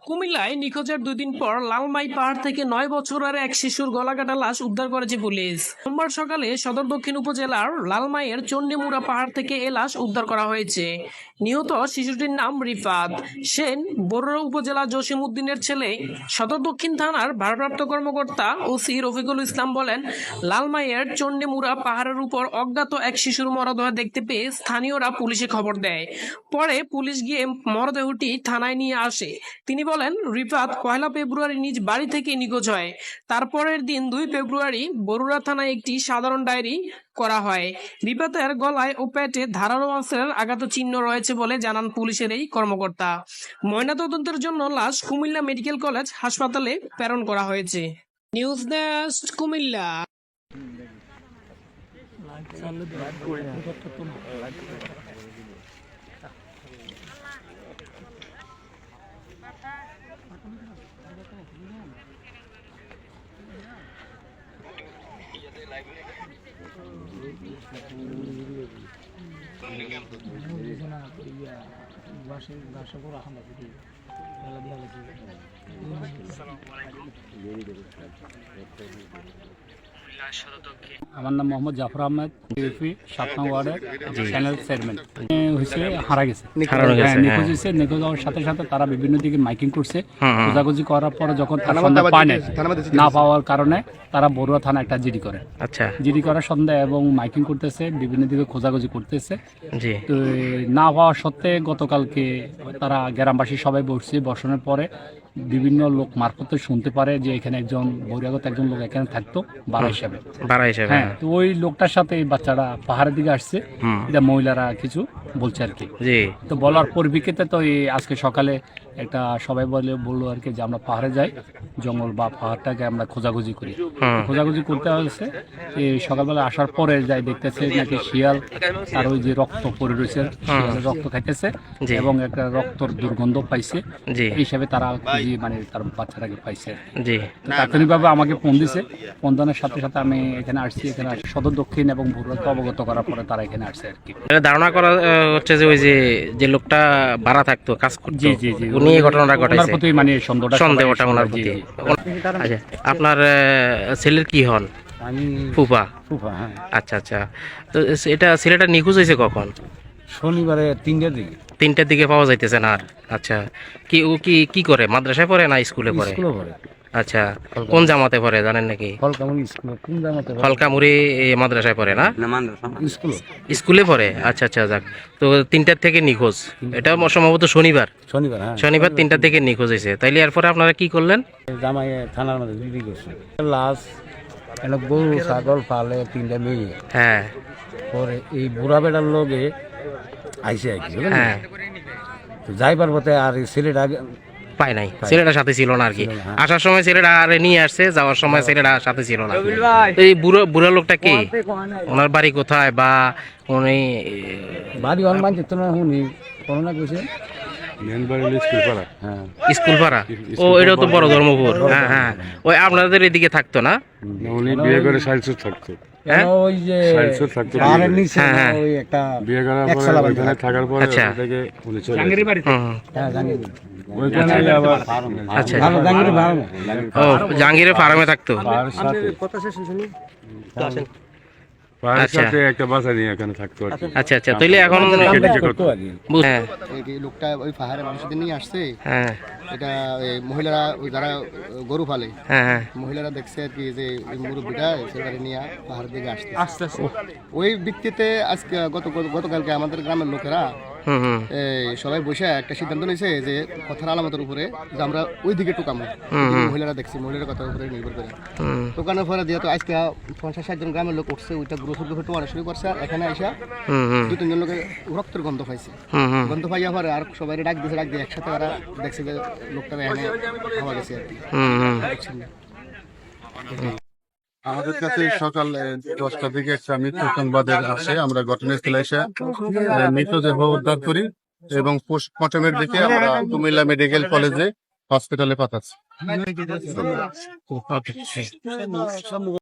কুমিল্লায় নিখোঁজের 2 দিন পর লালমাই পাহাড় থেকে 9 বছরের এক শিশুর গলাকাটা লাশ উদ্ধার করেছে পুলিশ। সোমবার সকালে সদর দক্ষিণ উপজেলার লালমাইয়ের চণ্ডীমুড়া পাহাড় থেকে এ লাশ উদ্ধার করা হয়েছে। নিহত শিশুটির নাম রিফাত সেন, বরুড়া উপজেলা জসিম উদ্দিনের ছেলে। সদর দক্ষিণ থানার ভারপ্রাপ্ত কর্মকর্তা ওসি রফিকুল ইসলাম বলেন, লালমাইয়ের চণ্ডীমুড়া পাহাড়ের উপর অজ্ঞাত এক শিশুর মরদেহ দেখতে পেয়ে স্থানীয়রা পুলিশে খবর দেয়। পরে পুলিশ গিয়ে মরদেহটি থানায় নিয়ে আসে। তিনি বলেন, রিফাত 1 ফেব্রুয়ারি নিজ বাড়ি থেকে নিখোঁজ হয়। তারপরের দিন 2 ফেব্রুয়ারি বরুড়া থানায় একটি সাধারণ ডায়েরি করা হয়। রিফাতের গলায় ও পেটে ধারালো অস্ত্রের আঘাত চিহ্ন রয়েছে বলে জানান পুলিশের এই কর্মকর্তা। ময়নাতদন্তের জন্য লাশ কুমিল্লা মেডিকেল কলেজ হাসপাতালে প্রেরণ করা হয়েছে। News desk, Comilla. আমার নাম মোহাম্মদ জাফর আহমেদ, ইউপি 7 নং ওয়ার্ডের চ্যানেল চেয়ারম্যান। হয়েছে হারা গেছে, নিখোঁজ হয়েছে। নিখোঁজ হওয়ার সাথে সাথে তারা বিভিন্ন দিকে মাইকিং করছে, খোঁজাখুঁজি করার পরে যখন না পাওয়ার কারণে তারা বরুড়া থানা একটা জিডি করে। আচ্ছা, জিডি করার সন্ধ্যা এবং মাইকিং করতেছে, বিভিন্ন দিকে খোঁজাখুঁজি করতেছে। তো না পাওয়ার সত্ত্বে গতকালকে তারা গ্রামবাসী সবাই বসানোর পরে বিভিন্ন লোক মারফতে শুনতে পারে যে এখানে একজন বহিরাগত একজন লোক এখানে থাকতো ভাড়া হিসাবে। হ্যাঁ, তো ওই লোকটার সাথে এই বাচ্চারা পাহাড়ের দিকে আসছে, এটা মহিলারা কিছু বলছে আর কি। তো বলার পরিপ্রেক্ষিতে তো এই আজকে সকালে একটা সবাই বললো আর কি যে আমরা পাহাড়ে যাই, জঙ্গল বা পাহাড়টাকে আমরা খোঁজাখুঁজি করি। খোঁজাখুঁজি করতে হয়েছে, সকালবেলা আসার পরে যাই দেখতেছে নাকি শিয়াল আর ওই যে রক্ত পড়ে রয়েছে, রক্ত খাইতেছে এবং একটা রক্তর দুর্গন্ধ পাইছে। এই হিসাবে তারা মানে তার বাচ্চাটাকে পাইছে। তাৎক্ষণিকভাবে আমাকে ফোন দিছে, ফোন দেওয়ার সাথে সাথে আমি এখানে আসছি। এখানে সদর দক্ষিণ এবং বরুড়াকে অবগত করার পরে তারা এখানে আসছে আর কি। ধারণা করা হচ্ছে যে ওই যে লোকটা ভাড়া থাকতো, কাজ করতো, উনি এই ঘটনাটা ঘটাইছে, মানে সন্দেহটা ওনার প্রতি। আচ্ছা, আপনার ছেলের কি হন? আমি ফুফা। হ্যাঁ। আচ্ছা আচ্ছা, তো এটা ছেলেটা নিখোঁজ হয়েছে কখন? শনিবারে 3টার দিকে। 3টার দিকে পাওয়া যাইতেছে না আর? আচ্ছা, ও কি করে, মাদ্রাসায় পড়ে না স্কুলে পড়ে? আচ্ছা, কোন জামাতে পড়ে জানেন নাকি? ফলকামুড়ি মাদ্রাসায় পড়ে না? স্কুলে পড়ে। আচ্ছা আচ্ছা, যাক। তো 3টার থেকে নিখোঁজ, এটা সম্ভবত শনিবার 3টার থেকে নিখোঁজ হয়েছে। তাইলে এরপরে আপনারা কি করলেন? জামাই থানার মধ্যে জিডি করছে। লাশ গরু ছাগল পালে 3টা মেয়ে। হ্যাঁ, পরে এই বুড়া বেড়ার লোকে আইসে আর কি। হ্যাঁ, যাইবার পথে আর ছেলেটা পায় নাই, ছেলেটার সাথে ছিল না আর কি। আসার সময় ছেলেটা আর নিয়ে আসছে, যাওয়ার সময় ছেলেটা সাথে ছিল না। এই বুড়া লোকটা কি, ওনার বাড়ি কোথায় বা উনি বাড়ি অনুমান চিত্র শুনি করোনা কইছে স্কুল পাড়া। ও, এটাও তো বড় ধর্মপুর। হ্যাঁ হ্যাঁ, ওই আপনাদের এদিকে থাকতো না? উনি বিয়ে করে সাইলসুর থাকতো। ওই যে পাহাড়ের নিচে ওই একটা বিয়ে করার পরে ওখানে থাকার পরে থেকে উনি চলে জাঙ্গিরি বাড়ি। হ্যাঁ, জাঙ্গিরি। ওইখানে আবার আচ্ছা, ও জাঙ্গিরে ফার্মে থাকতো। পাহাড়ের সাথে একটা বাসা নিয়ে এখানে থাকতো। আচ্ছা আচ্ছা, তাইলে এখন হ্যাঁ, লোকটা ওই পাহাড়ে মানুষদের নিয়ে আসছে। হ্যাঁ, এটা মহিলারা যারা গরু পালে, হ্যাঁ, মহিলারা দেখছে আর কি যে ওই মুরব্বীটা ছেলেটাকে নিয়ে পাহাড়ের দিকে আসছে। ওই ভিত্তিতে আজকে গতকালকে আমাদের গ্রামের লোকেরা সবাই বসে একটা সিদ্ধান্ত নিয়েছে যে কথার আলামতের উপরে যে আমরা ওই দিকে টোকামো। মহিলারা দেখছি, মহিলার কথার উপরে নির্ভর করে টোকানোর পরে যেহেতু আজকে 50-60 জন গ্রামের লোক উঠছে, ওইটা গ্রুপ টোকানো শুরু করছে। এখানে আসা 2-3 লোকের রক্তের গন্ধ পাইছে। গন্ধ পাইয়া পরে আর সবাই ডাক দিয়ে একসাথে ওরা দেখছে যে লোকটা এখানে পাওয়া গেছে আর কি। আমাদের কাছে সকাল 10টার দিকে একটা মৃত্যু সংবাদের আসে। আমরা ঘটনাস্থলে এসে মৃতদেহ উদ্ধার করি এবং পোস্টমর্টমের দিকে আমরা কুমিল্লা মেডিকেল কলেজে হসপিটালে পাঠাচ্ছি।